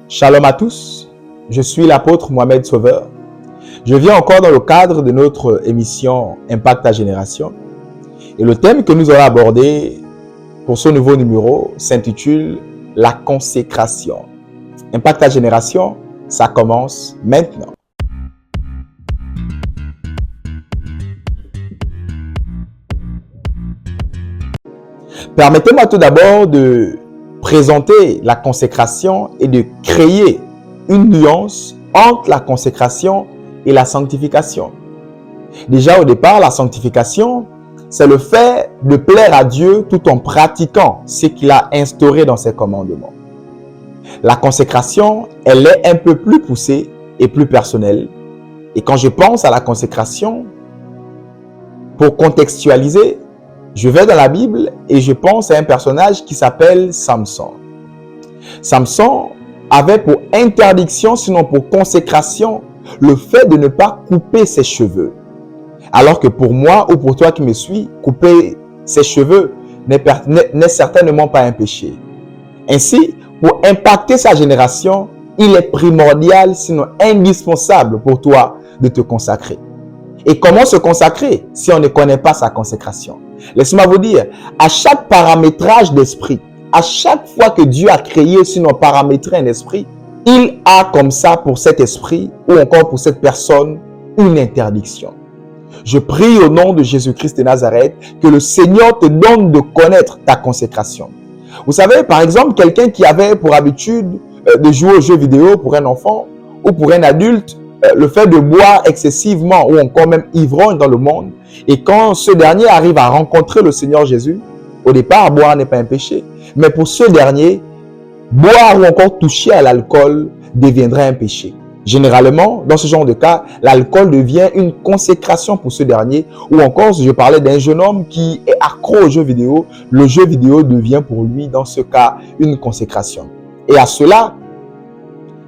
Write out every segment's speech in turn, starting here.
Shalom à tous, je suis l'apôtre Mohamed Sauveur. Je viens encore dans le cadre de notre émission Impact ta génération. Et le thème que nous allons aborder pour ce nouveau numéro s'intitule La consécration. Impact ta génération, ça commence maintenant. Permettez-moi tout d'abord de présenter la consécration et de créer une nuance entre la consécration et la sanctification. Déjà au départ, la sanctification, c'est le fait de plaire à Dieu tout en pratiquant ce qu'il a instauré dans ses commandements. La consécration, elle est un peu plus poussée et plus personnelle. Et quand je pense à la consécration, pour contextualiser, je vais dans la Bible et je pense à un personnage qui s'appelle Samson. Samson avait pour interdiction, sinon pour consécration, le fait de ne pas couper ses cheveux. Alors que pour moi ou pour toi qui me suis, couper ses cheveux n'est certainement pas un péché. Ainsi, pour impacter sa génération, il est primordial, sinon indispensable pour toi de te consacrer. Et comment se consacrer si on ne connaît pas sa consécration? Laissez-moi vous dire, à chaque paramétrage d'esprit, à chaque fois que Dieu a créé, sinon paramétré un esprit, il a comme ça pour cet esprit ou encore pour cette personne une interdiction. Je prie au nom de Jésus-Christ de Nazareth que le Seigneur te donne de connaître ta consécration. Vous savez, par exemple, quelqu'un qui avait pour habitude de jouer aux jeux vidéo pour un enfant ou pour un adulte, le fait de boire excessivement ou encore même ivrogne dans le monde, et quand ce dernier arrive à rencontrer le Seigneur Jésus, au départ, boire n'est pas un péché. Mais pour ce dernier, boire ou encore toucher à l'alcool deviendrait un péché. Généralement, dans ce genre de cas, l'alcool devient une consécration pour ce dernier. Ou encore, si je parlais d'un jeune homme qui est accro aux jeux vidéo, le jeu vidéo devient pour lui, dans ce cas, une consécration. Et à cela,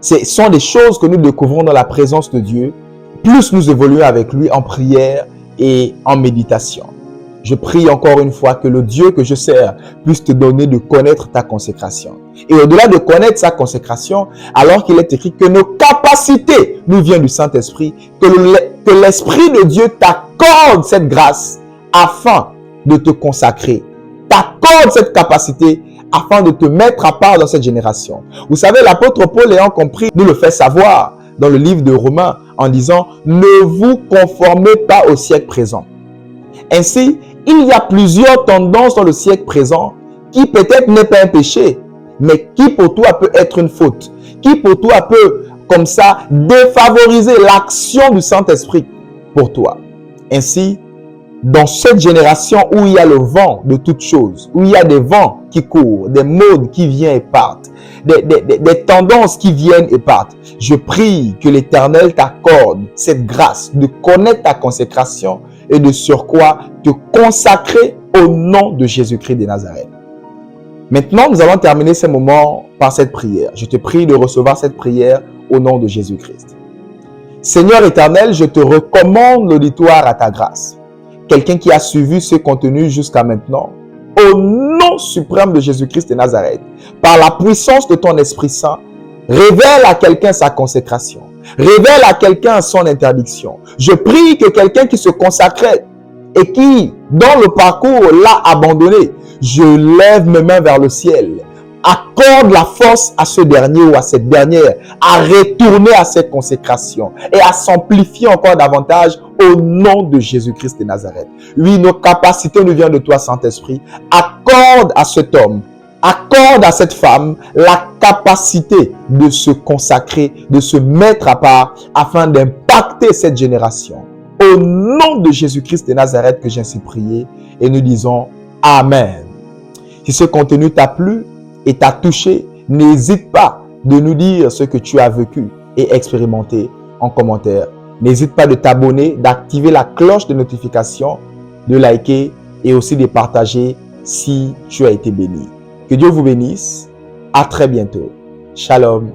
ce sont des choses que nous découvrons dans la présence de Dieu, plus nous évoluons avec lui en prière et en méditation. Je prie encore une fois que le Dieu que je sers puisse te donner de connaître ta consécration. Et au-delà de connaître sa consécration, alors qu'il est écrit que nos capacités nous viennent du Saint-Esprit, que l'Esprit de Dieu t'accorde cette grâce afin de te consacrer, t'accorde cette capacité afin de te mettre à part dans cette génération. Vous savez, l'apôtre Paul ayant compris, nous le fait savoir dans le livre de Romains en disant « Ne vous conformez pas au siècle présent ». Ainsi, il y a plusieurs tendances dans le siècle présent qui peut-être n'est pas un péché, mais qui pour toi peut être une faute, qui pour toi peut, comme ça, défavoriser l'action du Saint-Esprit pour toi. Ainsi, dans cette génération où il y a le vent de toutes choses, où il y a des vents qui courent, des modes qui viennent et partent, des tendances qui viennent et partent, je prie que l'Éternel t'accorde cette grâce de connaître ta consécration et de surcroît te consacrer au nom de Jésus-Christ de Nazareth. Maintenant, nous allons terminer ce moment par cette prière. Je te prie de recevoir cette prière au nom de Jésus-Christ. Seigneur éternel, je te recommande l'auditoire à ta grâce. Quelqu'un qui a suivi ce contenu jusqu'à maintenant, au nom suprême de Jésus-Christ de Nazareth, par la puissance de ton Esprit Saint, révèle à quelqu'un sa consécration. Révèle à quelqu'un son interdiction. Je prie que quelqu'un qui se consacrait et qui, dans le parcours, l'a abandonné, je lève mes mains vers le ciel. Accorde la force à ce dernier ou à cette dernière à retourner à cette consécration et à s'amplifier encore davantage au nom de Jésus-Christ de Nazareth. Oui, nos capacités nous viennent de toi, Saint-Esprit. Accorde à cet homme, accorde à cette femme la capacité de se consacrer, de se mettre à part afin d'impacter cette génération. Au nom de Jésus-Christ de Nazareth que j'ai ainsi prié et nous disons Amen. Si ce contenu t'a plu et t'a touché, n'hésite pas de nous dire ce que tu as vécu et expérimenté en commentaire. N'hésite pas de t'abonner, d'activer la cloche de notification, de liker et aussi de partager si tu as été béni. Que Dieu vous bénisse. À très bientôt. Shalom.